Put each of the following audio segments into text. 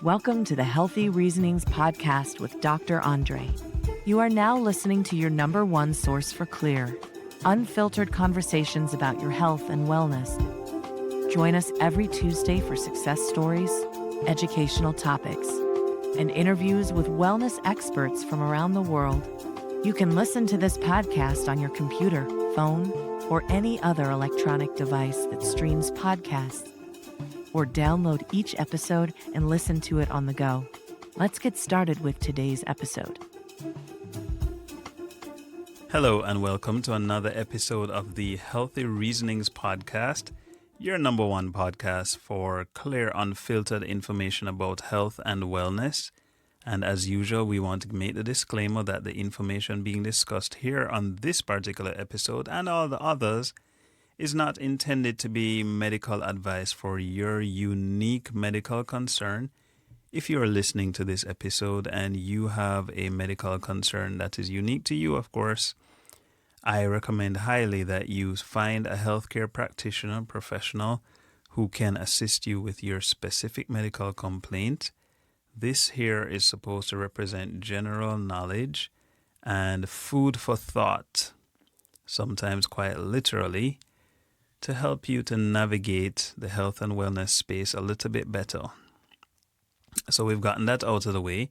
Welcome to the Healthy Reasonings podcast with Dr. Andre. You are now listening to your number one source for clear, unfiltered conversations about your health and wellness. Join us every Tuesday for success stories, educational topics, and interviews with wellness experts from around the world. You can listen to this podcast on your computer, phone, or any other electronic device that streams podcasts, or download each episode and listen to it on the go. Let's get started with today's episode. Hello and welcome to another episode of the Healthy Reasonings podcast, your number one podcast for clear, unfiltered information about health and wellness. And as usual, we want to make the disclaimer that the information being discussed here on this particular episode and all the others is not intended to be medical advice for your unique medical concern. If you are listening to this episode and you have a medical concern that is unique to you, of course, I recommend highly that you find a healthcare practitioner, professional, who can assist you with your specific medical complaint. This here is supposed to represent general knowledge and food for thought, sometimes quite literally, to help you to navigate the health and wellness space a little bit better. So we've gotten that out of the way.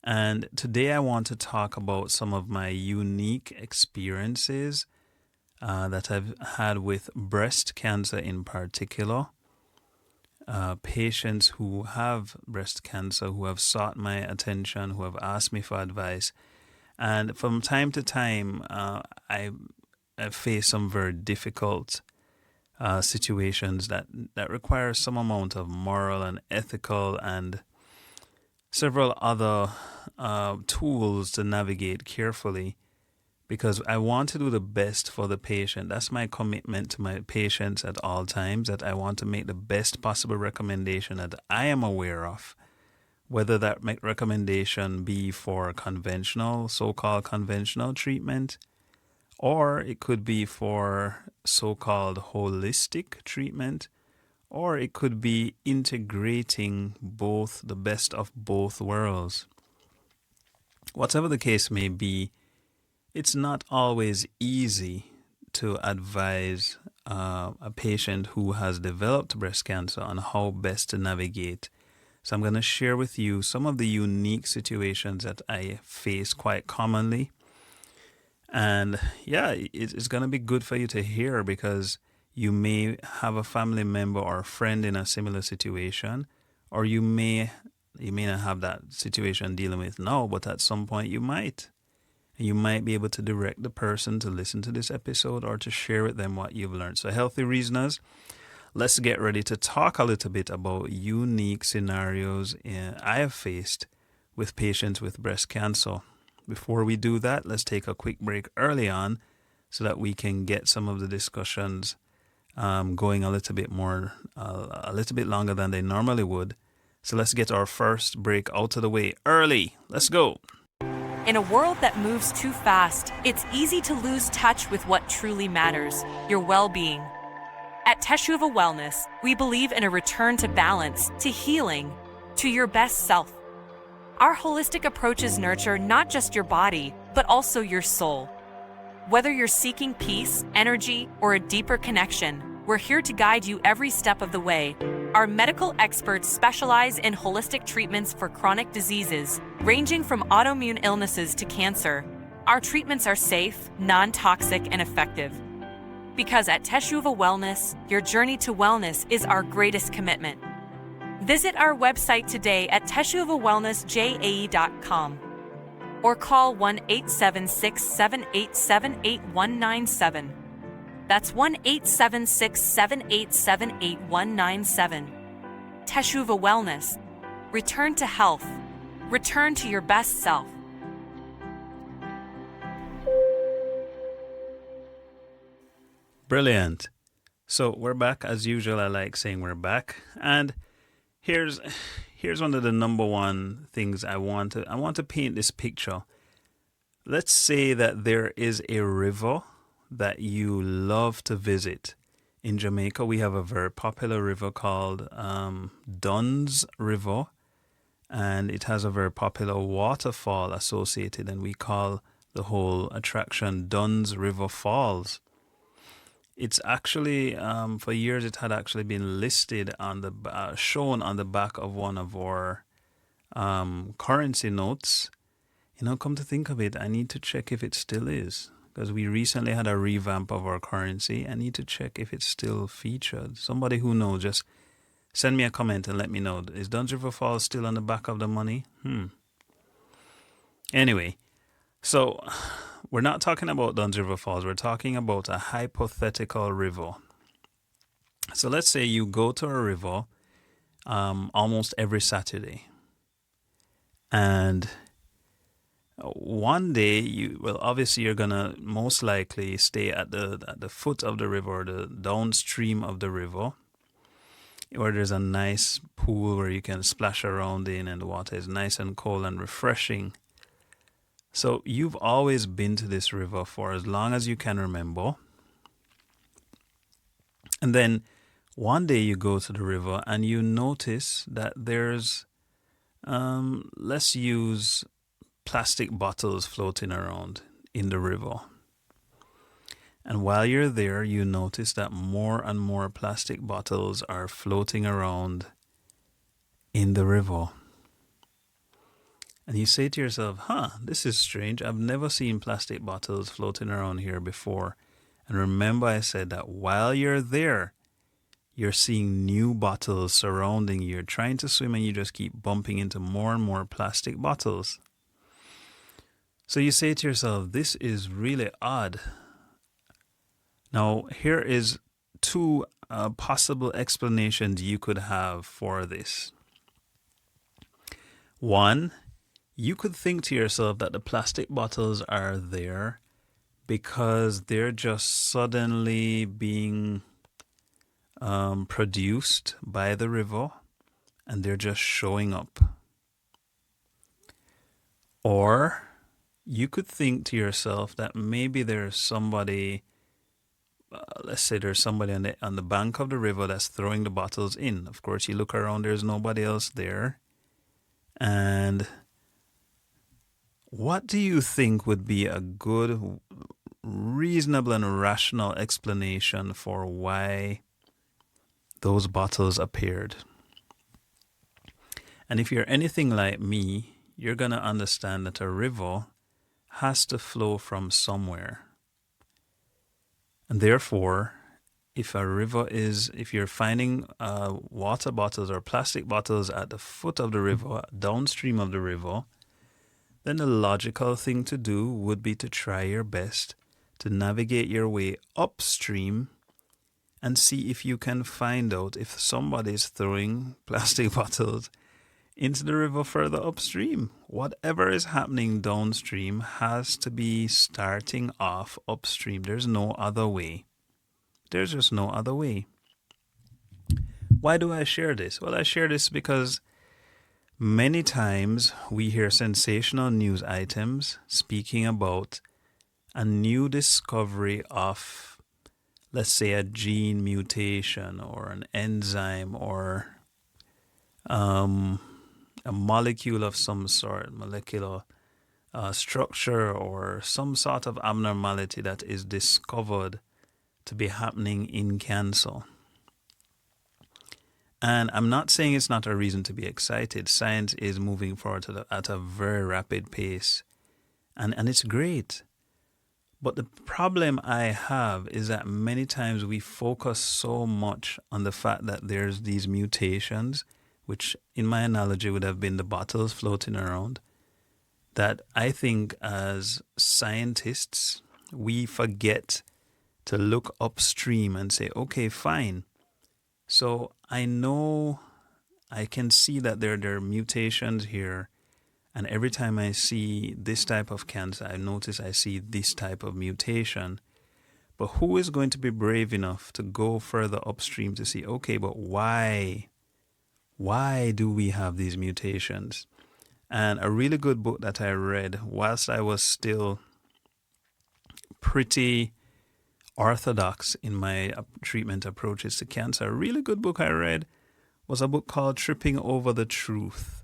And today I want to talk about some of my unique experiences that I've had with breast cancer in particular. Patients who have breast cancer, who have sought my attention, who have asked me for advice. And from time to time, I face some very difficult situations that require some amount of moral and ethical and several other tools to navigate carefully, because I want to do the best for the patient. That's my commitment to my patients at all times, that I want to make the best possible recommendation that I am aware of, whether that recommendation be for conventional, so-called conventional treatment, or it could be for so-called holistic treatment, or it could be integrating both, the best of both worlds. Whatever the case may be, it's not always easy to advise a patient who has developed breast cancer on how best to navigate. So I'm going to share with you some of the unique situations that I face quite commonly. And yeah, it's going to be good for you to hear, because you may have a family member or a friend in a similar situation, or you may not have that situation dealing with now, but at some point you might. And you might be able to direct the person to listen to this episode or to share with them what you've learned. So Healthy Reasoners, let's get ready to talk a little bit about unique scenarios I have faced with patients with breast cancer. Before we do that, let's take a quick break early on so that we can get some of the discussions going a little bit longer than they normally would. So let's get our first break out of the way early. Let's go. In a world that moves too fast, it's easy to lose touch with what truly matters, your well-being. At Teshuva Wellness, we believe in a return to balance, to healing, to your best self. Our holistic approaches nurture not just your body, but also your soul. Whether you're seeking peace, energy, or a deeper connection, we're here to guide you every step of the way. Our medical experts specialize in holistic treatments for chronic diseases, ranging from autoimmune illnesses to cancer. Our treatments are safe, non-toxic, and effective. Because at Teshuva Wellness, your journey to wellness is our greatest commitment. Visit our website today at teshuvawellnessjae.com or call 1-876-787-8197. That's 1-876-787-8197. Teshuva Wellness. Return to health. Return to your best self. Brilliant. So we're back. As usual, I like saying we're back. And here's one of the number one things I want to paint this picture. Let's say that there is a river that you love to visit. In Jamaica, we have a very popular river called Dunn's River. and it has a very popular waterfall associated, and we call the whole attraction Dunn's River Falls. It's actually, for years, it had actually been listed on the shown on the back of one of our currency notes. Come to think of it, I need to check if it still is, because we recently had a revamp of our currency. I need to check if it's still featured. Somebody who knows, just send me a comment and let me know. Is Dunn's River Falls still on the back of the money? Anyway, so we're not talking about Dunn's River Falls. We're talking about a hypothetical river. So let's say you go to a river almost every Saturday. And one day, obviously you're going to most likely stay at the foot of the river, or the downstream of the river, where there's a nice pool where you can splash around in and the water is nice and cold and refreshing. So you've always been to this river for as long as you can remember. And then one day you go to the river and you notice that there's, let's use plastic bottles floating around in the river. And while you're there, you notice that more and more plastic bottles are floating around in the river. And you say to yourself, this is strange. I've never seen plastic bottles floating around here before. And remember, I said that while you're there, you're seeing new bottles surrounding you. You're trying to swim and you just keep bumping into more and more plastic bottles. So you say to yourself, this is really odd. Now, here is two possible explanations you could have for this. One, you could think to yourself that the plastic bottles are there because they're just suddenly being produced by the river and they're just showing up. Or you could think to yourself that maybe there's somebody, let's say there's somebody on the bank of the river that's throwing the bottles in. Of course, you look around, there's nobody else there. And what do you think would be a good, reasonable and rational explanation for why those bottles appeared? And if you're anything like me, you're going to understand that a river has to flow from somewhere. And therefore, if you're finding water bottles or plastic bottles at the foot of the river, downstream of the river, then the logical thing to do would be to try your best to navigate your way upstream and see if you can find out if somebody's throwing plastic bottles into the river further upstream. Whatever is happening downstream has to be starting off upstream. There's no other way. There's just no other way. Why do I share this? Well, I share this because many times we hear sensational news items speaking about a new discovery of, let's say, a gene mutation or an enzyme or a molecule of some sort, molecular structure or some sort of abnormality that is discovered to be happening in cancer. And I'm not saying it's not a reason to be excited. Science is moving forward at a very rapid pace. And it's great. But the problem I have is that many times we focus so much on the fact that there's these mutations, which in my analogy would have been the bottles floating around, that I think as scientists, we forget to look upstream and say, okay, fine. So I know I can see that there are mutations here. And every time I see this type of cancer, I notice I see this type of mutation. But who is going to be brave enough to go further upstream to see, okay, but why? Why do we have these mutations? And a really good book that I read whilst I was still pretty orthodox in my treatment approaches to cancer, a really good book I read was a book called Tripping Over the Truth.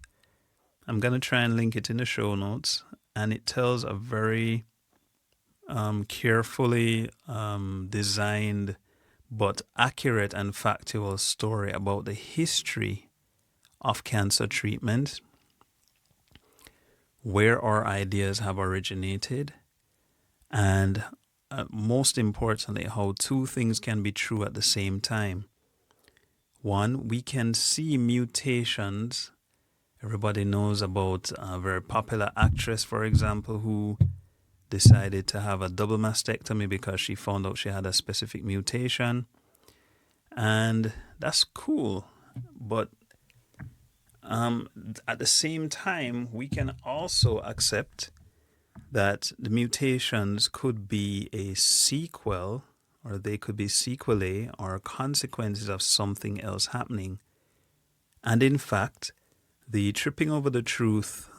I'm going to try and link it in the show notes. And it tells a very carefully designed but accurate and factual story about the history of cancer treatment, where our ideas have originated, and most importantly, how two things can be true at the same time. One, we can see mutations. Everybody knows about a very popular actress, for example, who decided to have a double mastectomy because she found out she had a specific mutation. And that's cool. But at the same time, we can also accept that the mutations could be a sequel, or they could be sequelae or consequences of something else happening. And in fact, the Tripping Over the Truth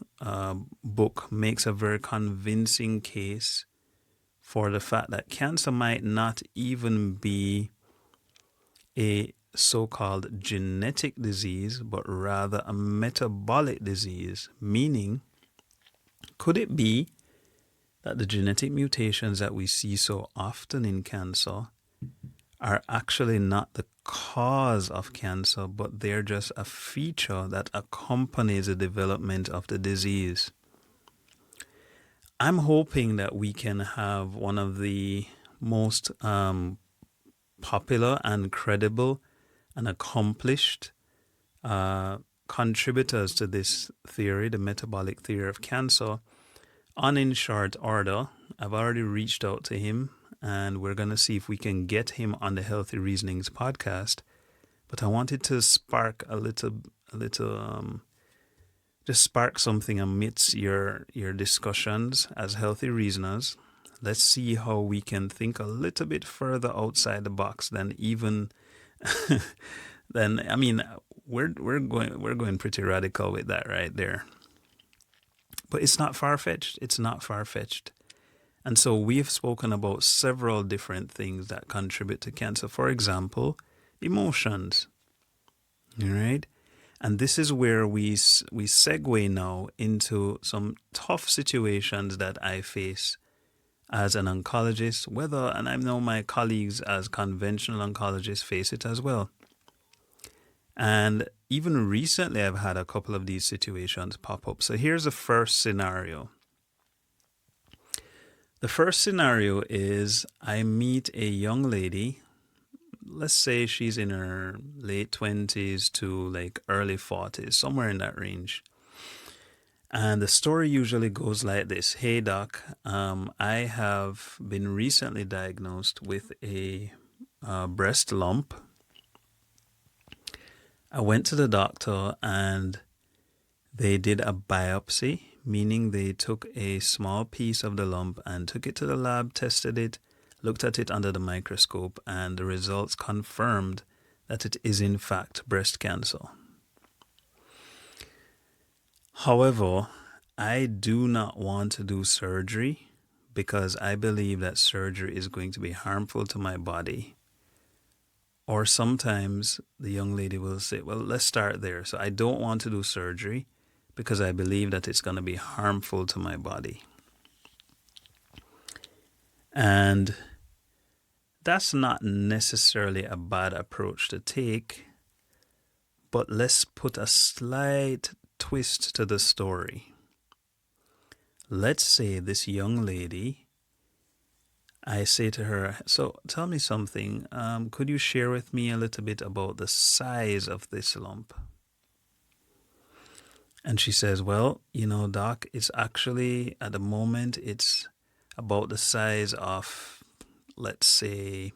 book makes a very convincing case for the fact that cancer might not even be a so-called genetic disease, but rather a metabolic disease. Meaning, could it be that the genetic mutations that we see so often in cancer are actually not the cause of cancer, but they're just a feature that accompanies the development of the disease? I'm hoping that we can have one of the most popular and credible and accomplished contributors to this theory, the metabolic theory of cancer, on in short order. I've already reached out to him, and we're going to see if we can get him on the Healthy Reasonings podcast. But I wanted to spark just spark something amidst your discussions as healthy reasoners. Let's see how we can think a little bit further outside the box than even we're going pretty radical with that right there. But it's not far-fetched. It's not far-fetched. And so we've spoken about several different things that contribute to cancer. For example, emotions. All right? And this is where we segue now into some tough situations that I face as an oncologist, and I know my colleagues as conventional oncologists face it as well. And even recently, I've had a couple of these situations pop up. So here's the first scenario. The first scenario is I meet a young lady. Let's say she's in her late 20s to like early 40s, somewhere in that range. And the story usually goes like this. Hey, doc, I have been recently diagnosed with a breast lump. I went to the doctor and they did a biopsy, meaning they took a small piece of the lump and took it to the lab, tested it, looked at it under the microscope, and the results confirmed that it is in fact breast cancer. However, I do not want to do surgery because I believe that surgery is going to be harmful to my body. Or sometimes the young lady will say, well, let's start there. So I don't want to do surgery because I believe that it's going to be harmful to my body. And that's not necessarily a bad approach to take, but let's put a slight twist to the story. Let's say this young lady, I say to her, so tell me something, could you share with me a little bit about the size of this lump? And she says, well, doc, it's actually, at the moment, it's about the size of, let's say,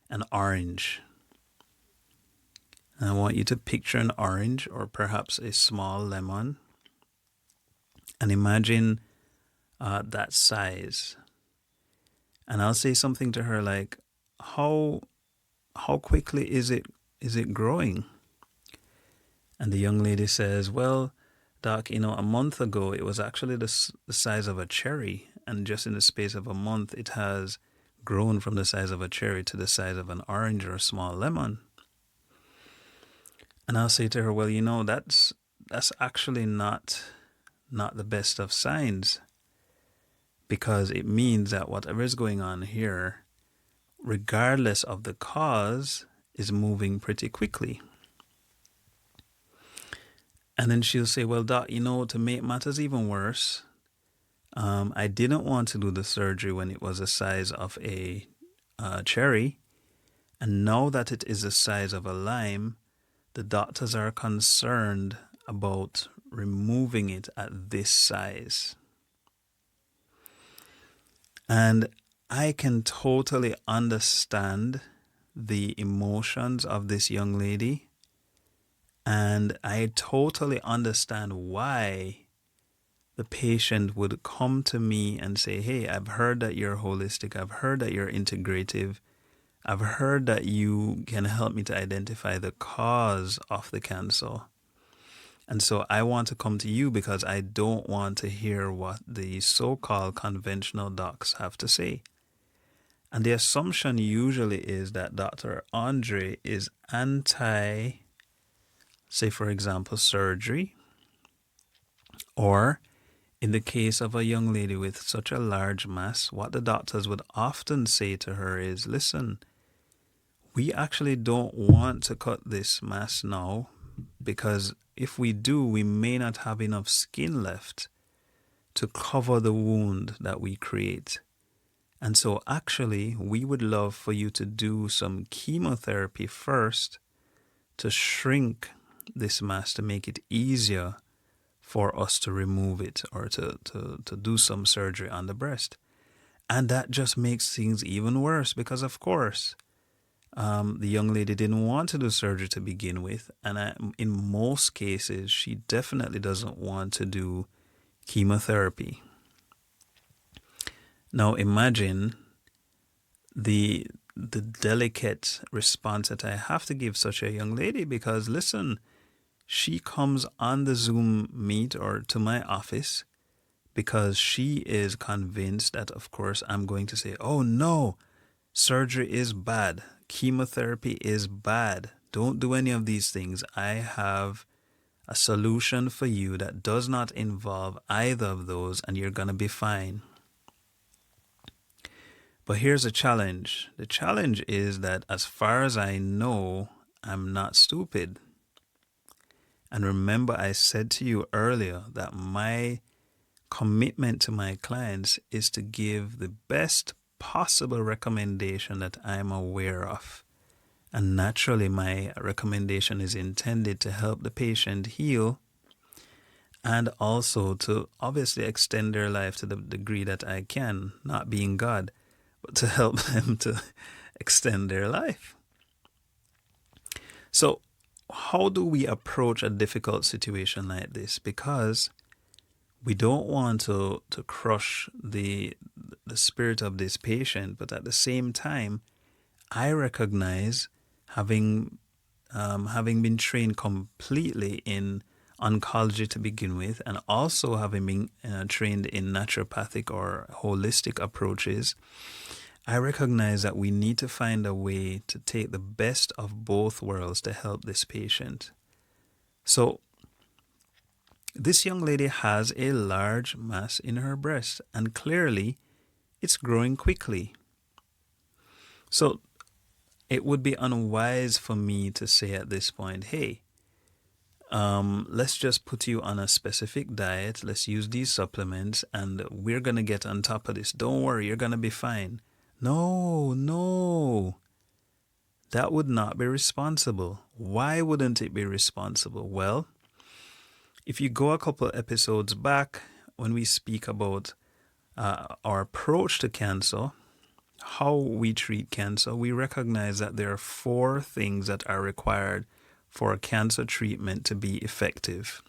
an orange. And I want you to picture an orange or perhaps a small lemon. And imagine that size. And I'll say something to her like, how quickly is it growing? And the young lady says, well, doc, a month ago, it was actually the size of a cherry. And just in the space of a month, it has grown from the size of a cherry to the size of an orange or a small lemon. And I'll say to her, well, that's actually not not the best of signs, because it means that whatever is going on here, regardless of the cause, is moving pretty quickly. And then she'll say, well, doc, to make matters even worse, I didn't want to do the surgery when it was the size of a cherry. And now that it is the size of a lime, the doctors are concerned about removing it at this size. And I can totally understand the emotions of this young lady. And I totally understand why the patient would come to me and say, hey, I've heard that you're holistic. I've heard that you're integrative. I've heard that you can help me to identify the cause of the cancer. And so I want to come to you because I don't want to hear what the so-called conventional docs have to say. And the assumption usually is that Dr. Andre is anti, say, for example, surgery, or in the case of a young lady with such a large mass, what the doctors would often say to her is, listen, we actually don't want to cut this mass now, because if we do, we may not have enough skin left to cover the wound that we create. And so actually, we would love for you to do some chemotherapy first to shrink this mass, to make it easier for us to remove it, or to do some surgery on the breast. And that just makes things even worse, because of course, the young lady didn't want to do surgery to begin with. And in most cases, she definitely doesn't want to do chemotherapy. Now imagine the delicate response that I have to give such a young lady, because listen, she comes on the Zoom meet or to my office because she is convinced that, of course, I'm going to say, oh no, surgery is bad. Chemotherapy is bad. Don't do any of these things. I have a solution for you that does not involve either of those, and you're going to be fine. But here's a challenge. The challenge is that as far as I know, I'm not stupid. And remember, I said to you earlier that my commitment to my clients is to give the best possible recommendation that I'm aware of. And naturally, my recommendation is intended to help the patient heal, and also to obviously extend their life to the degree that I can, not being God, but to help them to extend their life. So how do we approach a difficult situation like this? Because we don't want to crush the spirit of this patient, but at the same time, I recognize, having been trained completely in oncology to begin with, and also having been trained in naturopathic or holistic approaches, I recognize that we need to find a way to take the best of both worlds to help this patient. So this young lady has a large mass in her breast, and clearly it's growing quickly. So it would be unwise for me to say at this point, hey, let's just put you on a specific diet. Let's use these supplements and we're going to get on top of this. Don't worry, you're going to be fine. No. That would not be responsible. Why wouldn't it be responsible? Well, if you go a couple episodes back when we speak about our approach to cancer, how we treat cancer, we recognize that there are 4 things that are required for a cancer treatment to be effective.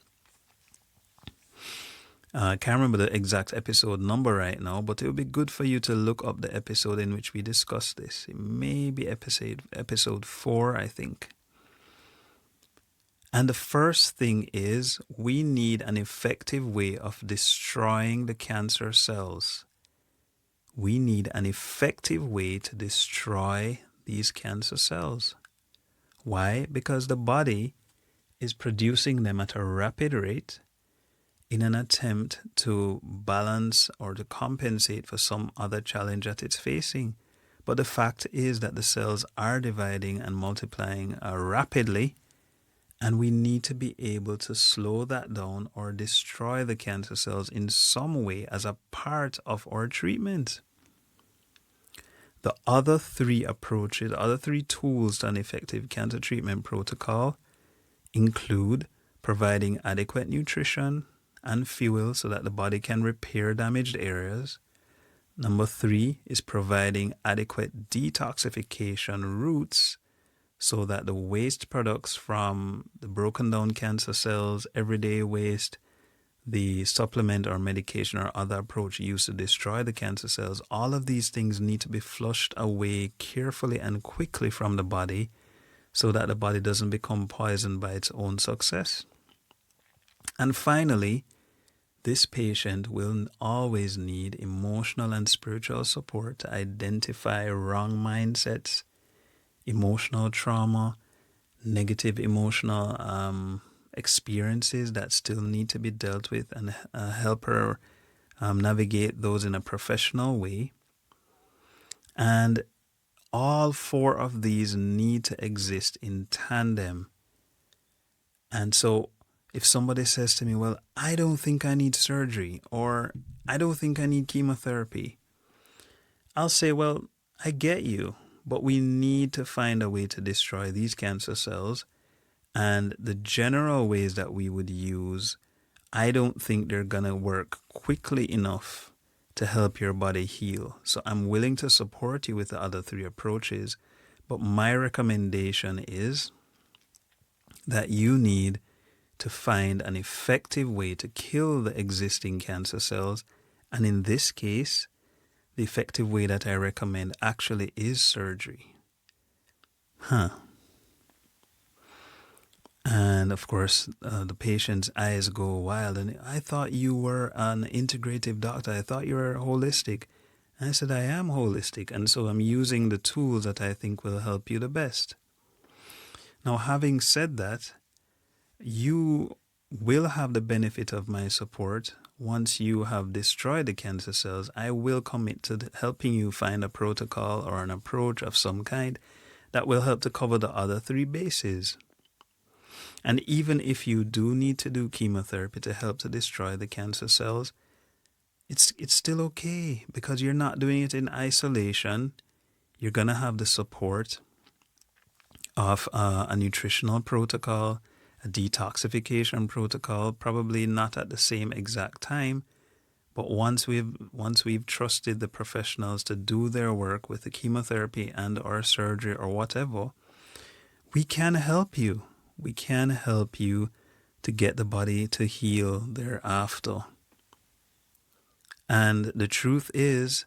I can't remember the exact episode number right now, but it would be good for you to look up the episode in which we discussed this. It may be episode 4, I think. And the first thing is we need an effective way of destroying the cancer cells. We need an effective way to destroy these cancer cells. Why? Because the body is producing them at a rapid rate. in an attempt to balance or to compensate for some other challenge that it's facing. But the fact is that the cells are dividing and multiplying rapidly, and we need to be able to slow that down or destroy the cancer cells in some way as a part of our treatment. The other three approaches, the other three tools to an effective cancer treatment protocol include providing adequate nutrition and fuel so that the body can repair damaged areas. Number 3 is providing adequate detoxification routes so that the waste products from the broken down cancer cells, everyday waste, the supplement or medication or other approach used to destroy the cancer cells, all of these things need to be flushed away carefully and quickly from the body so that the body doesn't become poisoned by its own success. And finally, this patient will always need emotional and spiritual support to identify wrong mindsets, emotional trauma, negative emotional experiences that still need to be dealt with, and help her navigate those in a professional way. And all 4 of these need to exist in tandem. And so if somebody says to me, well, I don't think I need surgery, or I don't think I need chemotherapy, I'll say, well, I get you, but we need to find a way to destroy these cancer cells. And the general ways that we would use, I don't think they're going to work quickly enough to help your body heal. So I'm willing to support you with the other 3 approaches, but my recommendation is that you need to find an effective way to kill the existing cancer cells. And in this case, the effective way that I recommend actually is surgery. And of course, the patient's eyes go wild. And I thought you were an integrative doctor. I thought you were holistic. And I said, I am holistic. And so I'm using the tools that I think will help you the best. Now, having said that, you will have the benefit of my support. Once you have destroyed the cancer cells, I will commit to helping you find a protocol or an approach of some kind that will help to cover the other 3 bases. And even if you do need to do chemotherapy to help to destroy the cancer cells, it's still okay, because you're not doing it in isolation. You're going to have the support of a nutritional protocol, a detoxification protocol, probably not at the same exact time, but once we've trusted the professionals to do their work with the chemotherapy and or surgery or whatever, we can help you. We can help you to get the body to heal thereafter. And the truth is,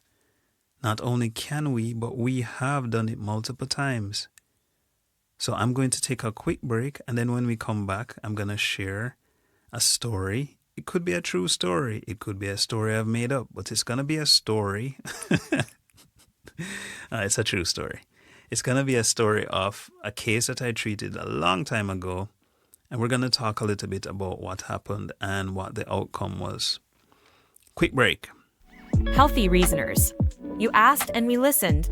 not only can we, but we have done it multiple times. So I'm going to take a quick break, and then when we come back, I'm going to share a story. It could be a true story. It could be a story I've made up, but it's going to be a story. It's a true story. It's going to be a story of a case that I treated a long time ago, and we're going to talk a little bit about what happened and what the outcome was. Quick break. Healthy Reasoners. You asked and we listened.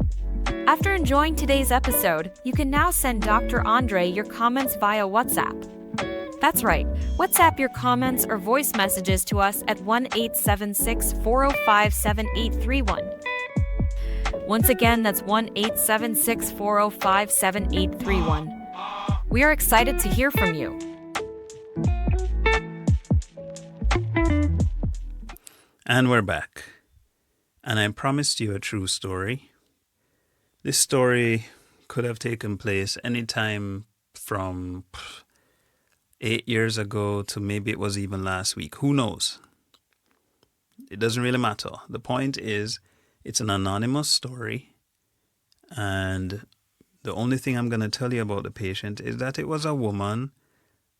After enjoying today's episode, you can now send Dr. Andre your comments via WhatsApp. That's right, WhatsApp your comments or voice messages to us at 1-876-405-7831. Once again, that's 1-876-405-7831. We are excited to hear from you. And we're back. And I promised you a true story. This story could have taken place anytime from 8 years ago to maybe it was even last week. Who knows? It doesn't really matter. The point is, it's an anonymous story. And the only thing I'm going to tell you about the patient is that it was a woman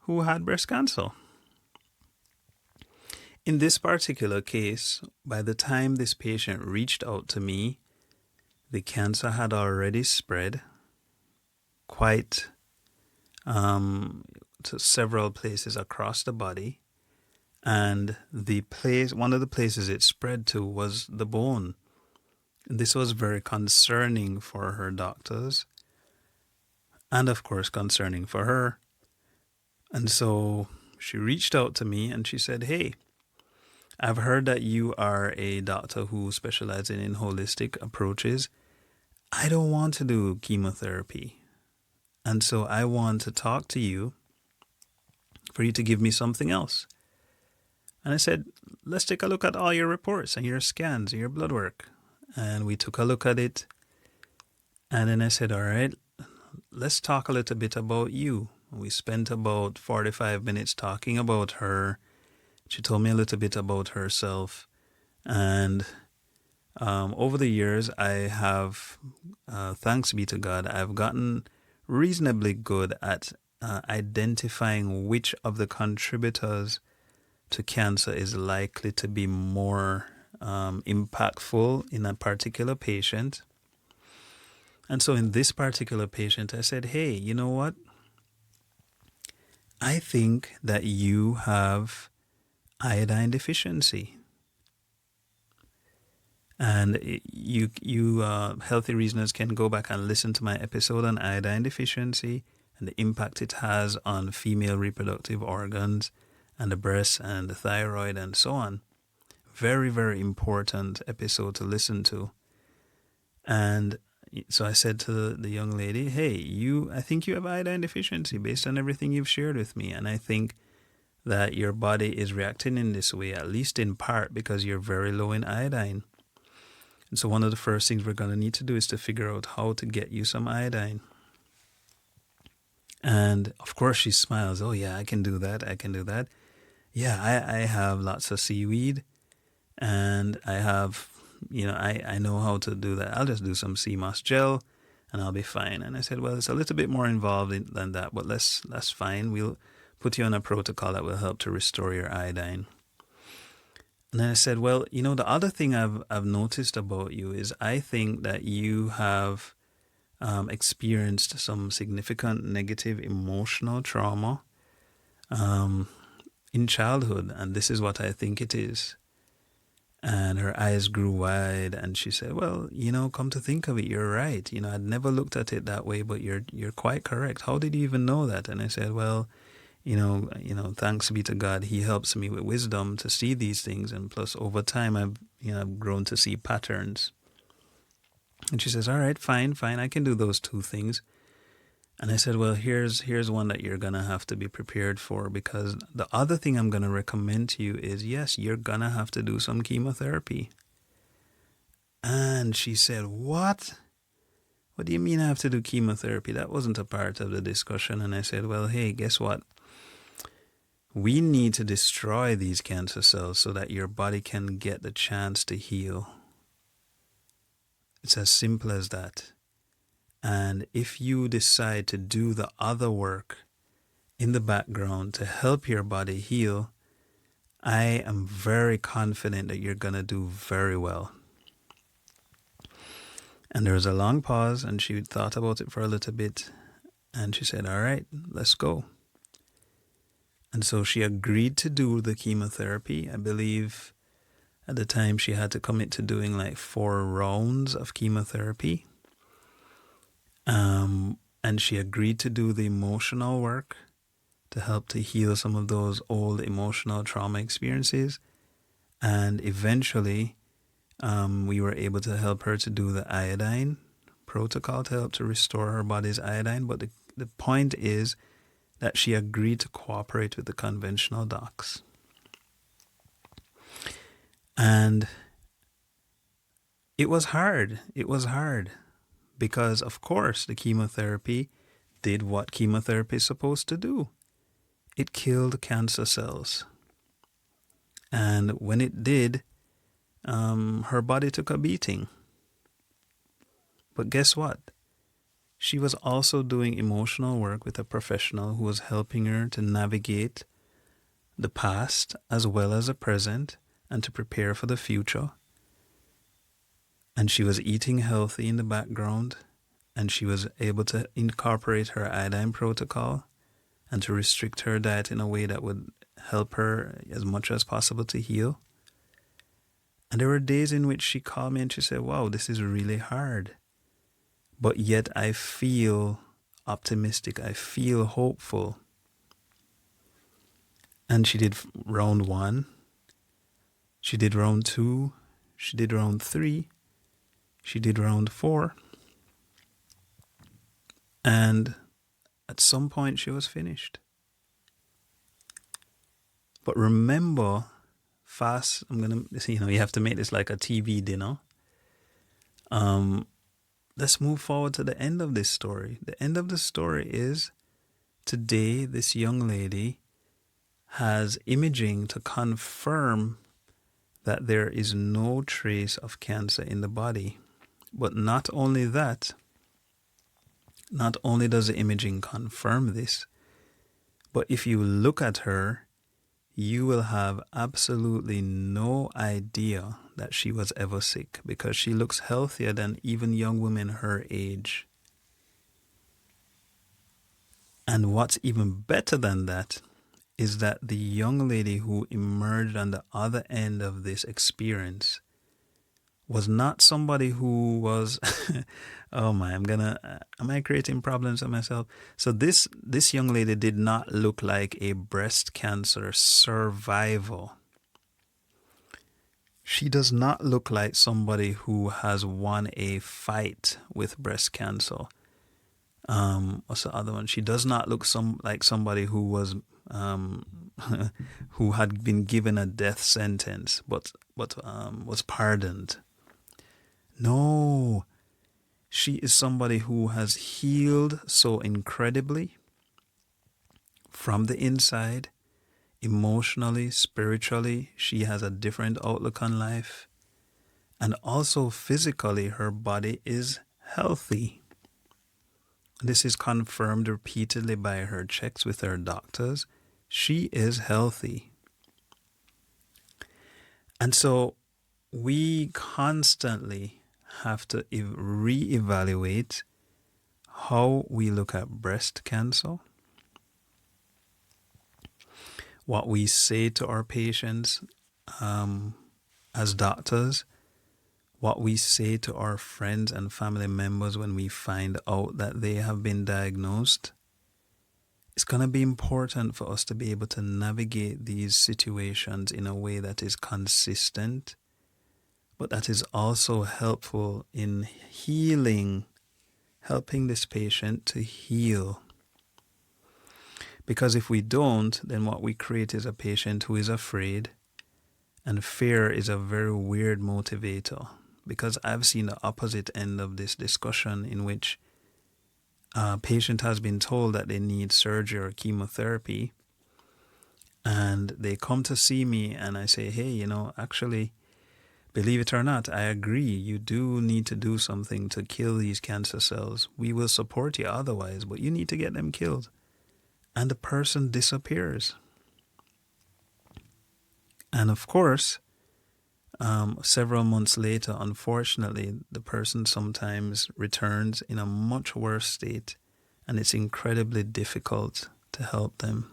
who had breast cancer. In this particular case, by the time this patient reached out to me, the cancer had already spread quite to several places across the body, And one of the places it spread to was the bone. This was very concerning for her doctors, and of course concerning for her. And so she reached out to me and she said, "Hey, I've heard that you are a doctor who specializes in holistic approaches. I don't want to do chemotherapy. And so I want to talk to you for you to give me something else." And I said, "Let's take a look at all your reports and your scans and your blood work." And we took a look at it. And then I said, "All right, let's talk a little bit about you." We spent about 45 minutes talking about her. She told me a little bit about herself. And over the years, I have, thanks be to God, I've gotten reasonably good at identifying which of the contributors to cancer is likely to be more impactful in a particular patient. And so in this particular patient, I said, "Hey, you know what? I think that you have iodine deficiency." And you healthy reasoners can go back and listen to my episode on iodine deficiency and the impact it has on female reproductive organs and the breast and the thyroid and so on. Very, very important episode to listen to. And so I said to the young lady, "Hey, I think you have iodine deficiency based on everything you've shared with me. And I think that your body is reacting in this way, at least in part because you're very low in iodine. And so one of the first things we're going to need to do is to figure out how to get you some iodine." And of course she smiles. "Oh yeah, I can do that. I can do that. Yeah, I have lots of seaweed and I have, I know how to do that. I'll just do some sea moss gel and I'll be fine." And I said, "Well, it's a little bit more involved than that, but that's fine. We'll put you on a protocol that will help to restore your iodine." And then I said, "Well, the other thing I've noticed about you is I think that you have experienced some significant negative emotional trauma in childhood, and this is what I think it is." And her eyes grew wide, and she said, "Well, come to think of it, you're right. I'd never looked at it that way, but you're quite correct. How did you even know that?" And I said, "Well, thanks be to God, He helps me with wisdom to see these things, and plus over time I've grown to see patterns." And she says, "All right, fine, I can do those two things." And I said, "Well, here's one that you're gonna have to be prepared for, because the other thing I'm gonna recommend to you is, yes, you're gonna have to do some chemotherapy." And she said, "What? What do you mean I have to do chemotherapy? That wasn't a part of the discussion." And I said, "Well, hey, guess what? We need to destroy these cancer cells so that your body can get the chance to heal. It's as simple as that. And if you decide to do the other work in the background to help your body heal, I am very confident that you're going to do very well." And there was a long pause, and she thought about it for a little bit, and she said, "All right, let's go." And so she agreed to do the chemotherapy. I believe at the time she had to commit to doing like 4 rounds of chemotherapy. And she agreed to do the emotional work to help to heal some of those old emotional trauma experiences. And eventually, we were able to help her to do the iodine protocol to help to restore her body's iodine. But the point is that she agreed to cooperate with the conventional docs. And it was hard. It was hard because, of course, the chemotherapy did what chemotherapy is supposed to do. It killed cancer cells. And when it did, her body took a beating. But guess what? She was also doing emotional work with a professional who was helping her to navigate the past as well as the present and to prepare for the future. And she was eating healthy in the background, and she was able to incorporate her iodine protocol and to restrict her diet in a way that would help her as much as possible to heal. And there were days in which she called me and she said, wow, this is really hard. But yet I feel optimistic. I feel hopeful. And she did round 1. She did round 2. She did round 3. She did round 4. And at some point she was finished. But remember, you have to make this like a TV dinner. Let's move forward to the end of this story. The end of the story is today this young lady has imaging to confirm that there is no trace of cancer in the body. But not only that, not only does the imaging confirm this, but if you look at her, you will have absolutely no idea that she was ever sick because she looks healthier than even young women her age. And what's even better than that is that the young lady who emerged on the other end of this experience was not somebody who was, oh my, am I creating problems for myself? So this young lady did not look like a breast cancer survivor. She does not look like somebody who has won a fight with breast cancer. What's the other one? She does not look like somebody who was who had been given a death sentence but was pardoned. No, she is somebody who has healed so incredibly from the inside, emotionally, spiritually. She has a different outlook on life. And also physically, her body is healthy. This is confirmed repeatedly by her checks with her doctors. She is healthy. And so we constantly have to reevaluate how we look at breast cancer, what we say to our patients as doctors, what we say to our friends and family members when we find out that they have been diagnosed. It's going to be important for us to be able to navigate these situations in a way that is consistent, but that is also helpful in healing, helping this patient to heal. Because if we don't, then what we create is a patient who is afraid, and fear is a very weird motivator. Because I've seen the opposite end of this discussion in which a patient has been told that they need surgery or chemotherapy, and they come to see me and I say, hey, actually, believe it or not, I agree. You do need to do something to kill these cancer cells. We will support you otherwise, but you need to get them killed. And the person disappears. And of course, several months later, unfortunately, the person sometimes returns in a much worse state, and it's incredibly difficult to help them.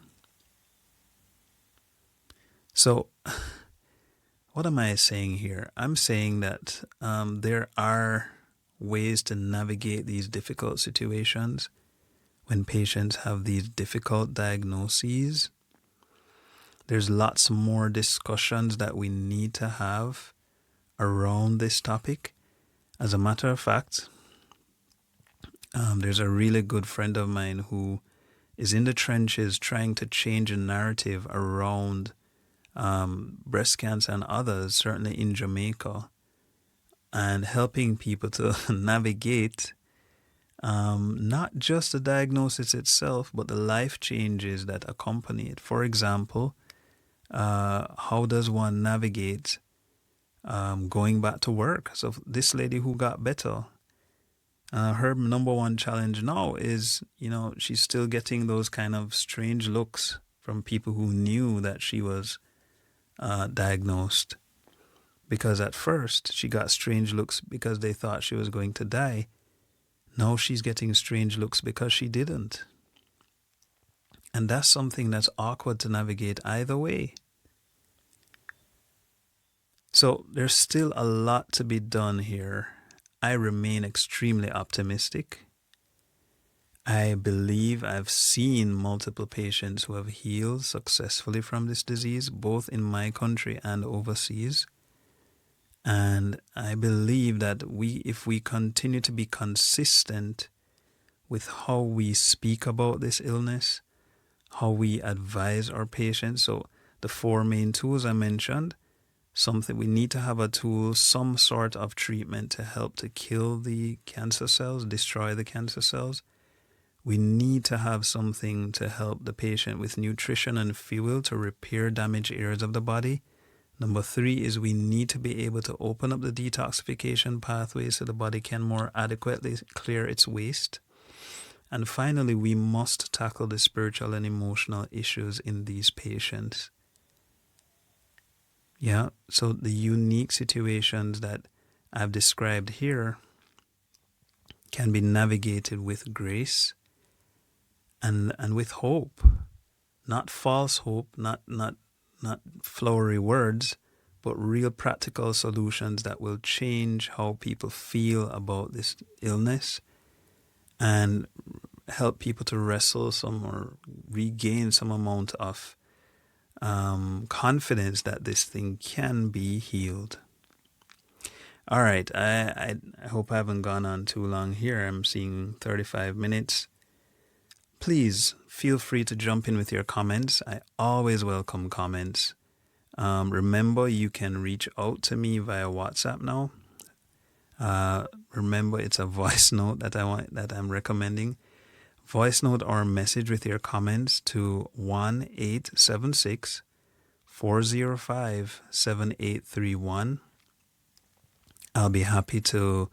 So, what am I saying here? I'm saying that there are ways to navigate these difficult situations when patients have these difficult diagnoses. There's lots more discussions that we need to have around this topic. As a matter of fact, there's a really good friend of mine who is in the trenches trying to change a narrative around breast cancer and others, certainly in Jamaica, and helping people to navigate not just the diagnosis itself, but the life changes that accompany it. For example, how does one navigate going back to work? So this lady who got better, her number one challenge now is, she's still getting those kind of strange looks from people who knew that she was diagnosed. Because at first she got strange looks because they thought she was going to die. Now she's getting strange looks because she didn't. And that's something that's awkward to navigate either way. So there's still a lot to be done here. I remain extremely optimistic. I believe I've seen multiple patients who have healed successfully from this disease, both in my country and overseas. And I believe that if we continue to be consistent with how we speak about this illness, how we advise our patients. So the 4 main tools I mentioned, we need to have a tool, some sort of treatment to help to kill the cancer cells, destroy the cancer cells. We need to have something to help the patient with nutrition and fuel to repair damaged areas of the body. Number 3 is we need to be able to open up the detoxification pathway so the body can more adequately clear its waste. And finally, we must tackle the spiritual and emotional issues in these patients. Yeah, so the unique situations that I've described here can be navigated with grace and with hope. Not false hope, not flowery words, but real practical solutions that will change how people feel about this illness and help people to wrestle some or regain some amount of confidence that this thing can be healed. All right, I hope I haven't gone on too long here. I'm seeing 35 minutes. Please feel free to jump in with your comments. I always welcome comments. Remember, you can reach out to me via WhatsApp now. Remember, it's a voice note that I'm recommending. Voice note or message with your comments to 1-876-405-7831. I'll be happy to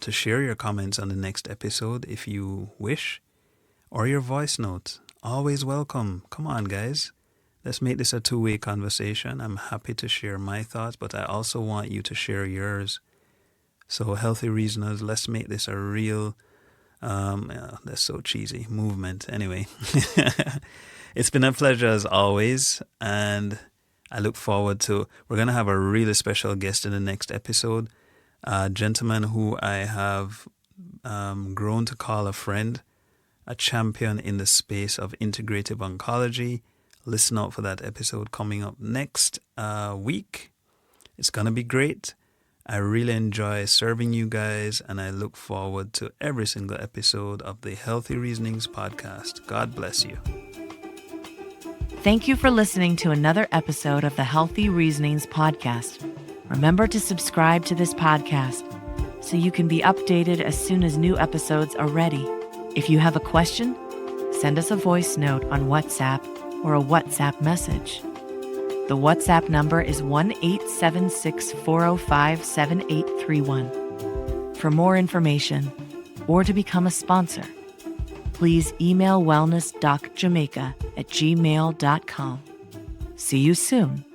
share your comments on the next episode if you wish, or your voice notes. Always welcome. Come on, guys. Let's make this a two-way conversation. I'm happy to share my thoughts, but I also want you to share yours. So, Healthy Reasoners, let's make this a real, that's so cheesy, movement. Anyway, it's been a pleasure as always, and I look forward to, we're going to have a really special guest in the next episode, a gentleman who I have grown to call a friend, a champion in the space of integrative oncology. Listen out for that episode coming up next week. It's going to be great. I really enjoy serving you guys, and I look forward to every single episode of the Healthy Reasonings podcast. God bless you. Thank you for listening to another episode of the Healthy Reasonings podcast. Remember to subscribe to this podcast so you can be updated as soon as new episodes are ready. If you have a question, send us a voice note on WhatsApp or a WhatsApp message. The WhatsApp number is 1-876-405-7831. For more information or to become a sponsor, please email wellnessdocjamaica@gmail.com. See you soon.